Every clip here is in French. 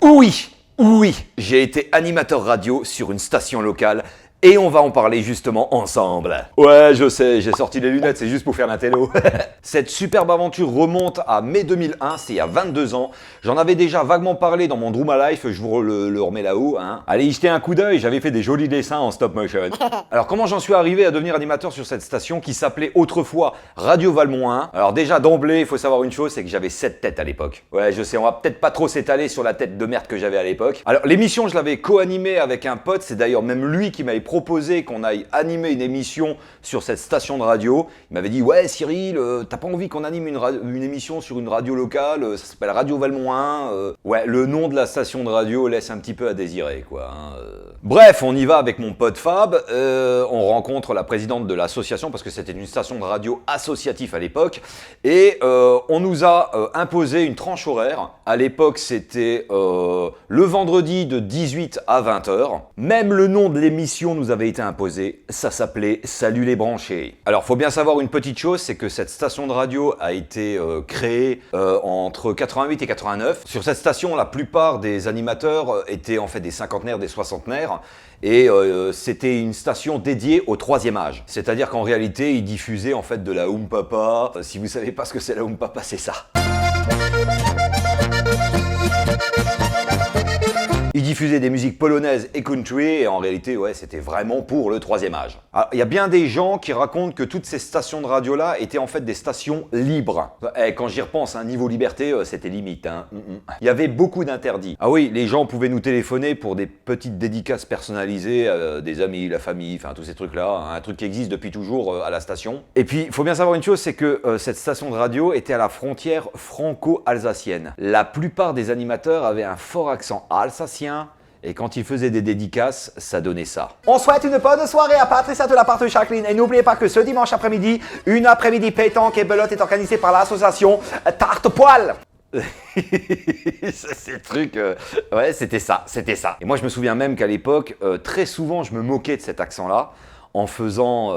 Oui, oui, j'ai été animateur radio sur une station locale et on va en parler justement ensemble. Ouais, je sais, j'ai sorti les lunettes, c'est juste pour faire l'intello. Cette superbe aventure remonte à mai 2001, c'est il y a 22 ans. J'en avais déjà vaguement parlé dans mon Druma Life, je vous le remets là-haut. Hein. Allez y jeter un coup d'œil, j'avais fait des jolis dessins en stop motion. Alors comment j'en suis arrivé à devenir animateur sur cette station qui s'appelait autrefois Radio Valmont 1? Alors déjà d'emblée, il faut savoir une chose, c'est que j'avais 7 têtes à l'époque. Ouais, je sais, on va peut-être pas trop s'étaler sur la tête de merde que j'avais à l'époque. Alors l'émission, je l'avais co-animée avec un pote, c'est d'ailleurs même lui qui m'avait proposé qu'on aille animer une émission sur cette station de radio. Il m'avait dit, ouais Cyril, t'as pas envie qu'on anime une émission sur une radio locale, ça s'appelle Radio Valmont 1. Ouais, le nom de la station de radio laisse un petit peu à désirer, quoi. Hein. Bref, on y va avec mon pote Fab, on rencontre la présidente de l'association, parce que c'était une station de radio associative à l'époque, et on nous a imposé une tranche horaire. À l'époque, c'était le vendredi de 18 à 20h. Même le nom de l'émission nous avait été imposé, ça s'appelait Salut les branchés. Alors, faut bien savoir une petite chose, c'est que cette station de radio a été créée entre 88 et 89. Sur cette station, la plupart des animateurs étaient en fait des cinquantenaires, des soixantenaires, et c'était une station dédiée au troisième âge. C'est-à-dire qu'en réalité, ils diffusaient en fait de la Oom Papa. Si vous savez pas ce que c'est la Oom Papa, c'est ça. Il diffusait des musiques polonaises et country, et en réalité, ouais, c'était vraiment pour le troisième âge. Il y a bien des gens qui racontent que toutes ces stations de radio-là étaient en fait des stations libres. Quand j'y repense, hein, niveau liberté, c'était limite. Hein. Il y avait beaucoup d'interdits. Ah oui, les gens pouvaient nous téléphoner pour des petites dédicaces personnalisées, des amis, la famille, enfin tous ces trucs-là, hein, un truc qui existe depuis toujours à la station. Et puis, il faut bien savoir une chose, c'est que cette station de radio était à la frontière franco-alsacienne. La plupart des animateurs avaient un fort accent alsacien, et quand ils faisaient des dédicaces, ça donnait ça. On souhaite une bonne soirée à Patricia de la part de Jacqueline. Et n'oubliez pas que ce dimanche après-midi, une après-midi pétanque et belote est organisée par l'association Tarte Poil. C'est le truc, ouais, c'était ça. Et moi, je me souviens même qu'à l'époque, très souvent, je me moquais de cet accent-là. En faisant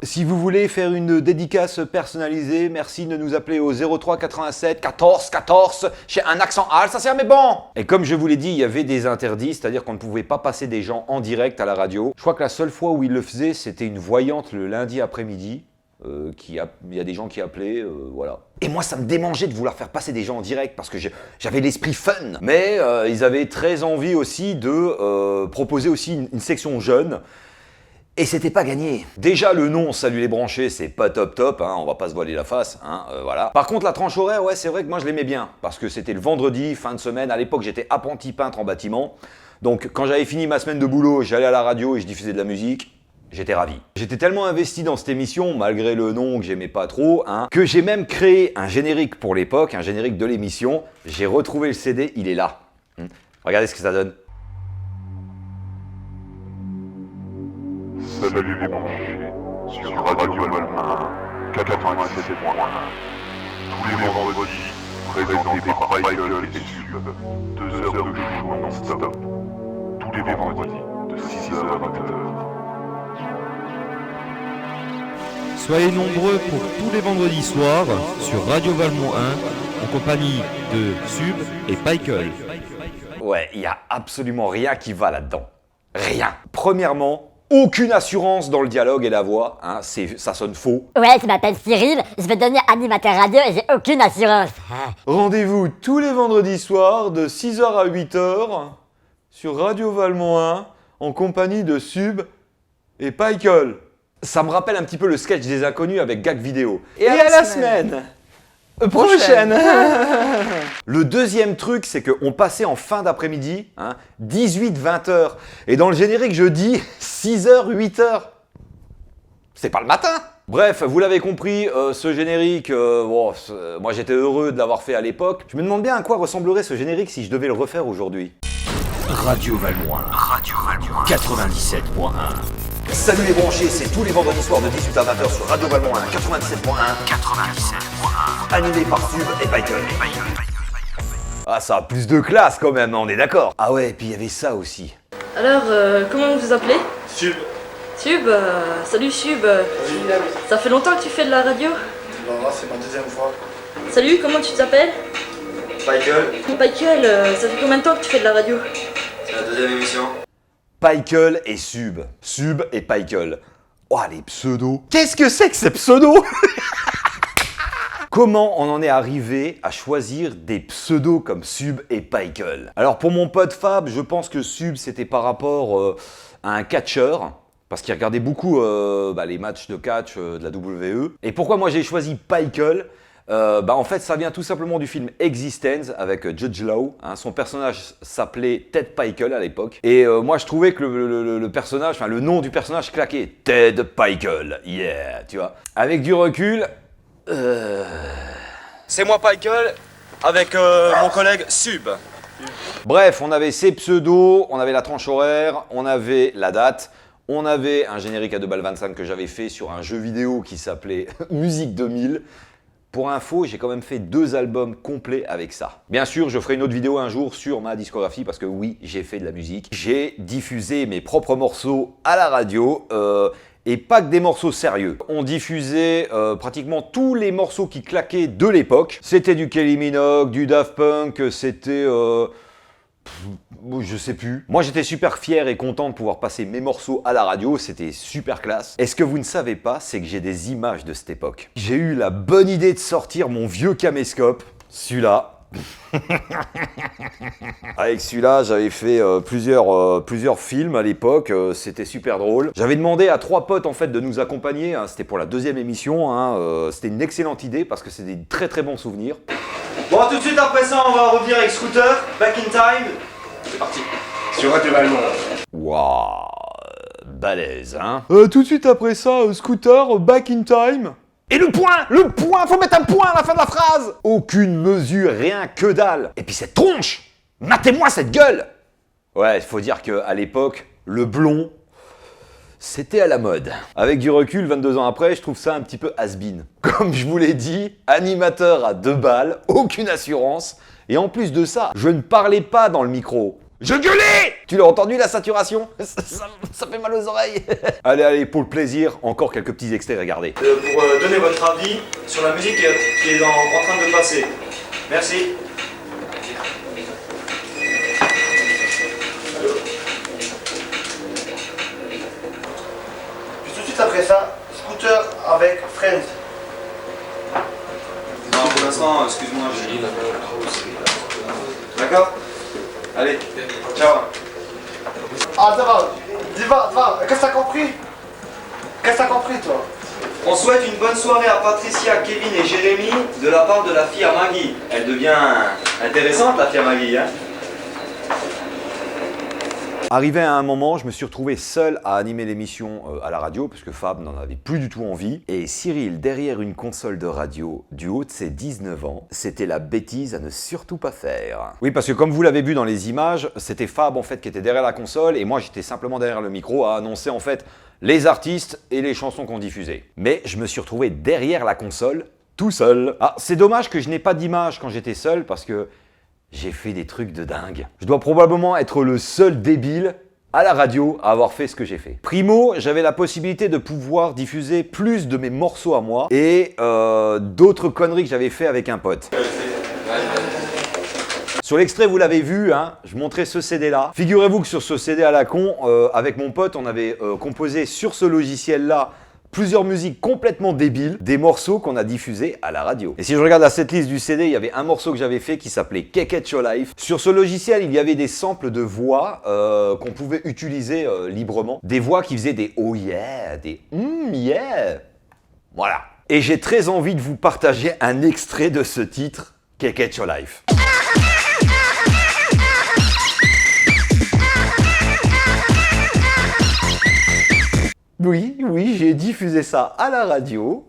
si vous voulez faire une dédicace personnalisée, merci de nous appeler au 03 87 14 14, j'ai un accent alsacien mais bon. Et comme je vous l'ai dit, il y avait des interdits, c'est-à-dire qu'on ne pouvait pas passer des gens en direct à la radio. Je crois que la seule fois où ils le faisaient, c'était une voyante le lundi après-midi. Il y a des gens qui appelaient, voilà. Et moi, ça me démangeait de vouloir faire passer des gens en direct parce que j'avais l'esprit fun. Mais ils avaient très envie aussi de proposer aussi une section jeune. Et c'était pas gagné. Déjà le nom Salut les branchés, c'est pas top, hein, on va pas se voiler la face, hein, voilà. Par contre la tranche horaire, ouais c'est vrai que moi je l'aimais bien, parce que c'était le vendredi, fin de semaine, à l'époque j'étais apprenti peintre en bâtiment, donc quand j'avais fini ma semaine de boulot, j'allais à la radio et je diffusais de la musique, j'étais ravi. J'étais tellement investi dans cette émission, malgré le nom que j'aimais pas trop, hein, que j'ai même créé un générique pour l'époque, un générique de l'émission, j'ai retrouvé le CD, il est là. Regardez ce que ça donne. Salut les branchés sur Radio Valmont 97.1. Tous les vendredis, présenté par Michael et Sub. 2 heures de show non-stop. Tous les vendredis, de 6h à 20h. Soyez nombreux pour tous les vendredis soirs sur Radio Valmont 1 en compagnie de Sub et Michael. Ouais, il n'y a absolument rien qui va là-dedans. Rien. Premièrement, aucune assurance dans le dialogue et la voix, hein, ça sonne faux. Ouais, je m'appelle Cyril, je vais devenir animateur radio et j'ai aucune assurance. Rendez-vous tous les vendredis soirs de 6h à 8h sur Radio Valmont 1 en compagnie de Sub et Michael. Ça me rappelle un petit peu le sketch des inconnus avec gag vidéo. Et à la semaine prochaine. Le deuxième truc, c'est qu'on passait en fin d'après-midi, hein, 18-20h. Et dans le générique, je dis 6h, 8h. C'est pas le matin. Bref, vous l'avez compris, ce générique, moi j'étais heureux de l'avoir fait à l'époque. Je me demande bien à quoi ressemblerait ce générique si je devais le refaire aujourd'hui. Radio Valmont 97.1. Salut les branchés, c'est tous les vendredis soirs de 18 à 20h sur Radio Valmont 97.1. Animé par Sub et Michael. Ah, ça a plus de classe quand même, on est d'accord. Ah ouais, et puis il y avait ça aussi. Alors, comment vous vous appelez? Sub. Sub, salut Sub. Ça fait longtemps que tu fais de la radio? Bah, c'est ma deuxième fois. Salut, comment tu t'appelles? Michael, ça fait combien de temps que tu fais de la radio? C'est la deuxième émission. Paikel et Sub. Sub et Paikel. Oh, les pseudos. Qu'est-ce que c'est que ces pseudos? Comment on en est arrivé à choisir des pseudos comme Sub et Paikel? Alors pour mon pote Fab, je pense que Sub c'était par rapport à un catcheur, parce qu'il regardait beaucoup les matchs de catch de la WWE. Et pourquoi moi j'ai choisi Paikel? En fait ça vient tout simplement du film Existence avec Judge Law. Hein. Son personnage s'appelait Ted Paikel à l'époque. Et moi je trouvais que le personnage, enfin le nom du personnage claquait. Ted Paikel, yeah, tu vois. Avec du recul... C'est moi Paikel avec mon collègue Sub. Bref, on avait ces pseudos, on avait la tranche horaire, on avait la date, on avait un générique à 2,25 que j'avais fait sur un jeu vidéo qui s'appelait Musique 2000. Pour info, j'ai quand même fait 2 albums complets avec ça. Bien sûr, je ferai une autre vidéo un jour sur ma discographie parce que oui, j'ai fait de la musique. J'ai diffusé mes propres morceaux à la radio. Et pas que des morceaux sérieux. On diffusait pratiquement tous les morceaux qui claquaient de l'époque. C'était du Kylie Minogue, du Daft Punk, c'était... je sais plus. Moi j'étais super fier et content de pouvoir passer mes morceaux à la radio, c'était super classe. Et ce que vous ne savez pas, c'est que j'ai des images de cette époque. J'ai eu la bonne idée de sortir mon vieux caméscope, celui-là. Avec celui-là, j'avais fait plusieurs films à l'époque, c'était super drôle. J'avais demandé à 3 potes en fait de nous accompagner, hein, c'était pour la 2e émission, hein, c'était une excellente idée parce que c'est des très très bons souvenirs. Bon, tout de suite après ça, on va revenir avec Scooter, Back in Time. C'est parti. Sur Radio Valmont. Waouh, balèze, hein. Tout de suite après ça, Scooter, Back in Time. Et le point, faut mettre un point à la fin de la phrase. Aucune mesure, rien que dalle. Et puis cette tronche, matez-moi cette gueule. Ouais, il faut dire qu'à l'époque, le blond, c'était à la mode. Avec du recul, 22 ans après, je trouve ça un petit peu has-been. Comme je vous l'ai dit, animateur à 2 balles, aucune assurance. Et en plus de ça, je ne parlais pas dans le micro. Je gueulais! Tu l'as entendu la saturation? Ça fait mal aux oreilles. Allez, pour le plaisir, encore quelques petits extraits, regardez. Pour donner votre avis sur la musique qui est en train de passer. Merci. Puis tout de suite après ça, Scooter avec Friends. Non, pour l'instant, excuse-moi, j'ai dit. D'accord? Allez, ciao. Ah, ça va, qu'est-ce que t'as compris? Qu'est-ce que t'as compris, toi? On souhaite une bonne soirée à Patricia, Kevin et Jérémy de la part de la fille à Maggie. Elle devient intéressante, la fille à Maggie, hein? Arrivé à un moment, je me suis retrouvé seul à animer l'émission à la radio, parce que Fab n'en avait plus du tout envie. Et Cyril, derrière une console de radio, du haut de ses 19 ans, c'était la bêtise à ne surtout pas faire. Oui, parce que comme vous l'avez vu dans les images, c'était Fab en fait qui était derrière la console, et moi j'étais simplement derrière le micro à annoncer en fait les artistes et les chansons qu'on diffusait. Mais je me suis retrouvé derrière la console, tout seul. Ah, c'est dommage que je n'ai pas d'image quand j'étais seul, parce que j'ai fait des trucs de dingue. Je dois probablement être le seul débile à la radio à avoir fait ce que j'ai fait. Primo, j'avais la possibilité de pouvoir diffuser plus de mes morceaux à moi et d'autres conneries que j'avais fait avec un pote. Sur l'extrait, vous l'avez vu, hein, je montrais ce CD-là. Figurez-vous que sur ce CD à la con, avec mon pote, on avait composé sur ce logiciel-là plusieurs musiques complètement débiles, des morceaux qu'on a diffusés à la radio. Et si je regarde la setlist du CD, il y avait un morceau que j'avais fait qui s'appelait Cake It Your Life. Sur ce logiciel, il y avait des samples de voix qu'on pouvait utiliser librement. Des voix qui faisaient des oh yeah, des yeah. Voilà. Et j'ai très envie de vous partager un extrait de ce titre, Cake It Your Life. Oui, j'ai diffusé ça à la radio,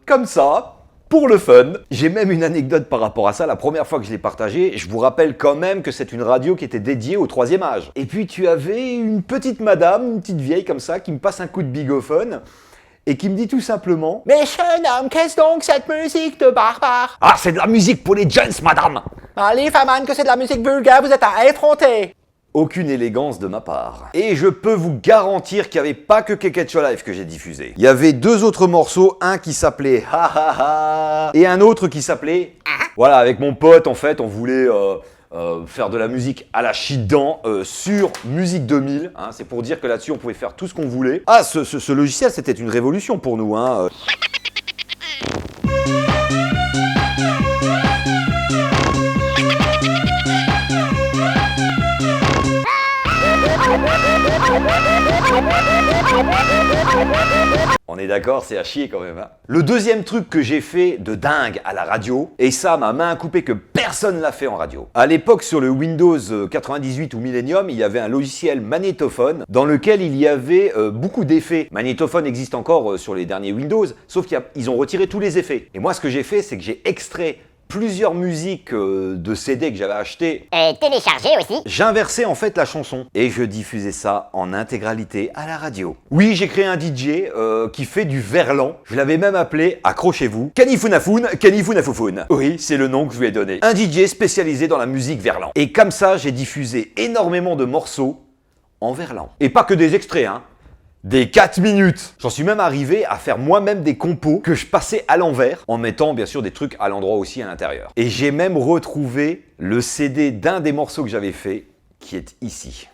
comme ça, pour le fun. J'ai même une anecdote par rapport à ça, la première fois que je l'ai partagé, je vous rappelle quand même que c'est une radio qui était dédiée au 3e âge. Et puis tu avais une petite madame, une petite vieille comme ça, qui me passe un coup de bigophone, et qui me dit tout simplement « Mais jeune homme, qu'est-ce donc cette musique de barbare ?»« Ah, c'est de la musique pour les jeunes, madame !»« Allez, Faman, que c'est de la musique vulgaire, vous êtes à effronter !» Aucune élégance de ma part. Et je peux vous garantir qu'il n'y avait pas que Keketcho Live que j'ai diffusé. Il y avait deux autres morceaux, un qui s'appelait Ha Ha Ha et un autre qui s'appelait Voilà, avec mon pote en fait, on voulait faire de la musique à la Chidan sur Musique 2000. Hein, c'est pour dire que là-dessus on pouvait faire tout ce qu'on voulait. Ah, ce logiciel c'était une révolution pour nous. Hein. On est d'accord, c'est à chier quand même. Hein. Le deuxième truc que j'ai fait de dingue à la radio, et ça, ma main à couper que personne l'a fait en radio. À l'époque, sur le Windows 98 ou Millennium, il y avait un logiciel magnétophone dans lequel il y avait beaucoup d'effets. Magnétophone existe encore sur les derniers Windows, sauf qu'ils ont retiré tous les effets. Et moi, ce que j'ai fait, c'est que j'ai extrait plusieurs musiques de CD que j'avais achetées. Et téléchargé aussi. J'inversais en fait la chanson et je diffusais ça en intégralité à la radio. Oui, j'ai créé un DJ qui fait du verlan. Je l'avais même appelé, accrochez-vous, Canifunafoun, Canifunafoufoun. Oui, c'est le nom que je lui ai donné. Un DJ spécialisé dans la musique verlan. Et comme ça, j'ai diffusé énormément de morceaux en verlan. Et pas que des extraits, hein. Des 4 minutes. J'en suis même arrivé à faire moi-même des compos que je passais à l'envers, en mettant bien sûr des trucs à l'endroit aussi à l'intérieur. Et j'ai même retrouvé le CD d'un des morceaux que j'avais fait, qui est ici.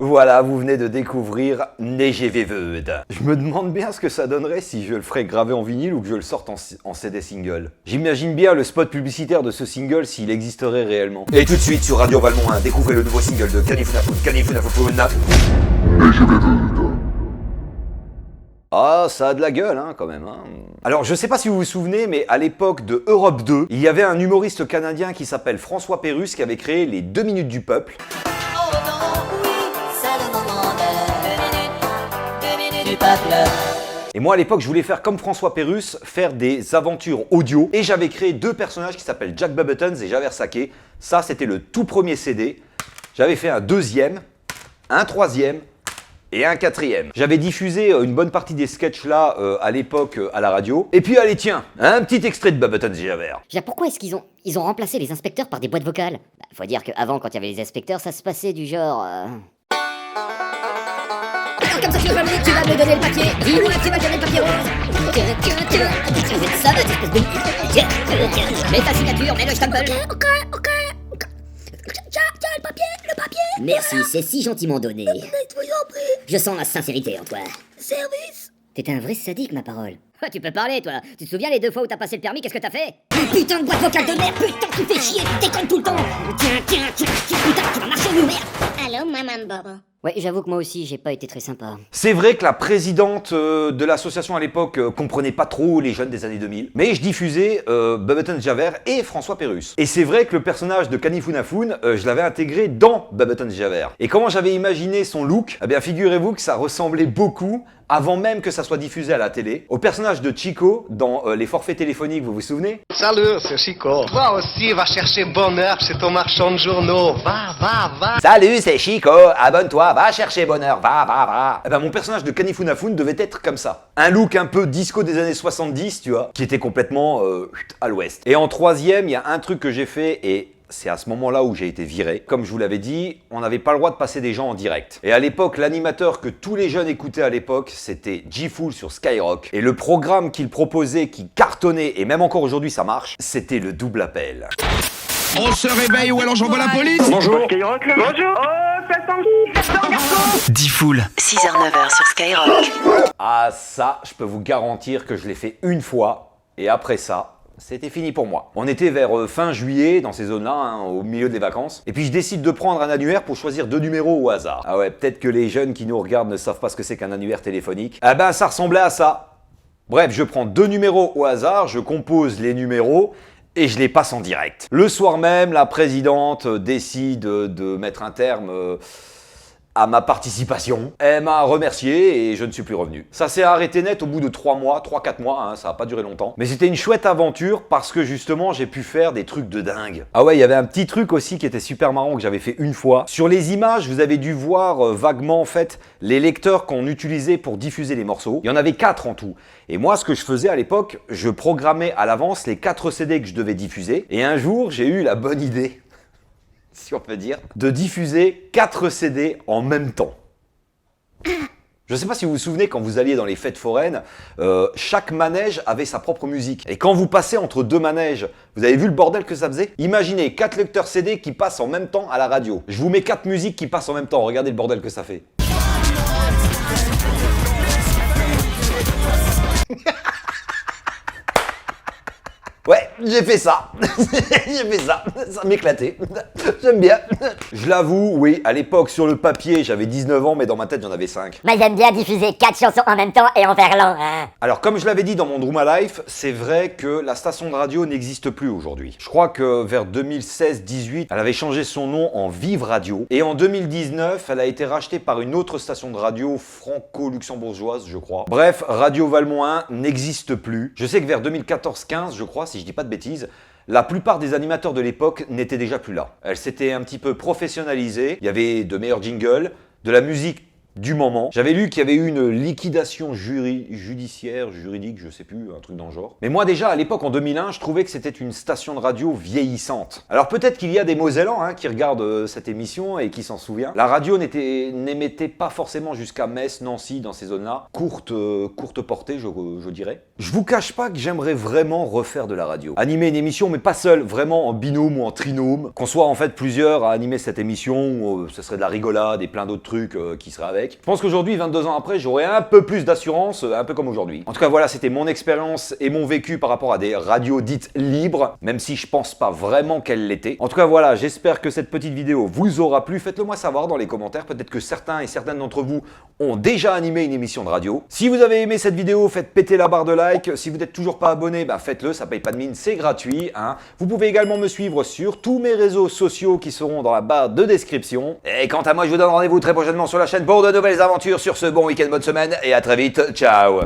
Voilà, vous venez de découvrir Negeveveud. Je me demande bien ce que ça donnerait si je le ferais graver en vinyle ou que je le sorte en CD single. J'imagine bien le spot publicitaire de ce single s'il existerait réellement. Et tout de suite sur Radio Valmont 1, découvrez le nouveau single de Canifunafoun, Canifunafoufoun. Ah, ça a de la gueule, hein, quand même. Hein. Alors, je sais pas si vous vous souvenez, mais à l'époque de Europe 2, il y avait un humoriste canadien qui s'appelle François Pérusse qui avait créé les 2 minutes du peuple. Et moi à l'époque je voulais faire comme François Pérusse, faire des aventures audio et j'avais créé 2 personnages qui s'appellent Jack Bubbleton et Javert Saké. Ça c'était le tout premier CD. J'avais fait un 2e, un 3e et un 4e. J'avais diffusé une bonne partie des sketchs là à l'époque à la radio. Et puis allez tiens, un petit extrait de Bubbleton et Javert. Pourquoi est-ce qu'ils ont remplacé les inspecteurs par des boîtes vocales? Faut dire qu'avant quand il y avait les inspecteurs ça se passait du genre... Comme ça, tu vas me donner le papier. Dis-moi, tu vas me donner le papier rose. Tu vas ça, votre espèce de... Mets ta signature, mets le stempel. Ok. Tiens, le papier. Merci, c'est si gentiment donné. Je sens la sincérité en toi. Service. T'es un vrai sadique, ma parole. Tu peux parler, toi. Tu te souviens les 2 fois où t'as passé le permis, qu'est-ce que t'as fait? Putain de boîte vocale de merde, putain, tu fais chier, tu déconnes tout le temps. Tiens, putain, tu vas marcher, nous, merde. Allô, maman Bobo. Ouais, j'avoue que moi aussi, j'ai pas été très sympa. C'est vrai que la présidente de l'association à l'époque comprenait pas trop les jeunes des années 2000, mais je diffusais Bubbleton Javert et François Pérusse. Et c'est vrai que le personnage de Canifunafoun, je l'avais intégré dans Bubbleton Javert. Et comment j'avais imaginé son look, eh bien figurez-vous que ça ressemblait beaucoup, avant même que ça soit diffusé à la télé, au personnage de Chico dans les forfaits téléphoniques, vous vous souvenez? Salut, c'est Chico. Toi aussi, va chercher bonheur chez ton marchand de journaux. Va. Salut, c'est Chico, abonne-toi, va chercher bonheur, va. Eh ben, mon personnage de Canifunafoun devait être comme ça. Un look un peu disco des années 70, tu vois, qui était complètement à l'ouest. Et en 3e, il y a un truc que j'ai fait et... c'est à ce moment-là où j'ai été viré. Comme je vous l'avais dit, on n'avait pas le droit de passer des gens en direct. Et à l'époque, l'animateur que tous les jeunes écoutaient à l'époque, c'était G-Fool sur Skyrock. Et le programme qu'il proposait, qui cartonnait, et même encore aujourd'hui ça marche, c'était le double appel. On se réveille ou alors j'envoie la police. Bonjour. Skyrock là. Bonjour. Oh, ça sent garçon. Diffoul. 6h-9h sur Skyrock. Ah ça, je peux vous garantir que je l'ai fait une fois, et après ça... c'était fini pour moi. On était vers fin juillet, dans ces zones-là, hein, au milieu des vacances. Et puis je décide de prendre un annuaire pour choisir 2 numéros au hasard. Ah ouais, peut-être que les jeunes qui nous regardent ne savent pas ce que c'est qu'un annuaire téléphonique. Ah ben, ça ressemblait à ça. Bref, je prends 2 numéros au hasard, je compose les numéros et je les passe en direct. Le soir même, la présidente décide de mettre un terme à ma participation. Elle m'a remercié et je ne suis plus revenu. Ça s'est arrêté net au bout de 3-4 mois, hein, ça n'a pas duré longtemps. Mais c'était une chouette aventure parce que justement j'ai pu faire des trucs de dingue. Ah ouais, il y avait un petit truc aussi qui était super marrant que j'avais fait une fois. Sur les images, vous avez dû voir vaguement en fait les lecteurs qu'on utilisait pour diffuser les morceaux. Il y en avait 4 en tout. Et moi, ce que je faisais à l'époque, je programmais à l'avance les 4 CD que je devais diffuser. Et un jour, j'ai eu la bonne idée, si on peut dire, de diffuser 4 CD en même temps. Je ne sais pas si vous vous souvenez, quand vous alliez dans les fêtes foraines, chaque manège avait sa propre musique. Et quand vous passez entre 2 manèges, vous avez vu le bordel que ça faisait? Imaginez 4 lecteurs CD qui passent en même temps à la radio. Je vous mets 4 musiques qui passent en même temps, regardez le bordel que ça fait. Ouais, j'ai fait ça. J'ai fait ça. Ça m'éclatait. J'aime bien. Je l'avoue, oui, à l'époque, sur le papier, j'avais 19 ans, mais dans ma tête, j'en avais 5. Moi j'aime bien diffuser 4 chansons en même temps et en verlan, hein. Alors, comme je l'avais dit dans mon Drooma Life, c'est vrai que la station de radio n'existe plus aujourd'hui. Je crois que vers 2016-18, elle avait changé son nom en Vive Radio. Et en 2019, elle a été rachetée par une autre station de radio franco-luxembourgeoise, je crois. Bref, Radio Valmont 1 n'existe plus. Je sais que vers 2014-15, je crois, si je dis pas de bêtises, la plupart des animateurs de l'époque n'étaient déjà plus là. Elle s'était un petit peu professionnalisée, il y avait de meilleurs jingles, de la musique du moment. J'avais lu qu'il y avait eu une liquidation judiciaire, juridique, je sais plus, un truc dans le genre. Mais moi déjà, à l'époque, en 2001, je trouvais que c'était une station de radio vieillissante. Alors peut-être qu'il y a des Mosellans hein, qui regardent cette émission et qui s'en souviennent. La radio n'émettait pas forcément jusqu'à Metz, Nancy, dans ces zones-là. Courte portée, je dirais. Je vous cache pas que j'aimerais vraiment refaire de la radio. Animer une émission, mais pas seul, vraiment en binôme ou en trinôme. Qu'on soit en fait plusieurs à animer cette émission, où ce serait de la rigolade et plein d'autres trucs qui seraient avec. Je pense qu'aujourd'hui, 22 ans après, j'aurais un peu plus d'assurance, un peu comme aujourd'hui. En tout cas, voilà, c'était mon expérience et mon vécu par rapport à des radios dites libres, même si je pense pas vraiment qu'elles l'étaient. En tout cas, voilà, j'espère que cette petite vidéo vous aura plu. Faites-le moi savoir dans les commentaires. Peut-être que certains et certaines d'entre vous ont déjà animé une émission de radio. Si vous avez aimé cette vidéo, faites péter la barre de like. Si vous n'êtes toujours pas abonné, bah faites-le, ça paye pas de mine, c'est gratuit. Hein. Vous pouvez également me suivre sur tous mes réseaux sociaux qui seront dans la barre de description. Et quant à moi, je vous donne rendez-vous très prochainement sur la chaîne pour de nouvelles aventures. Sur ce, bon week-end, bonne semaine et à très vite. Ciao.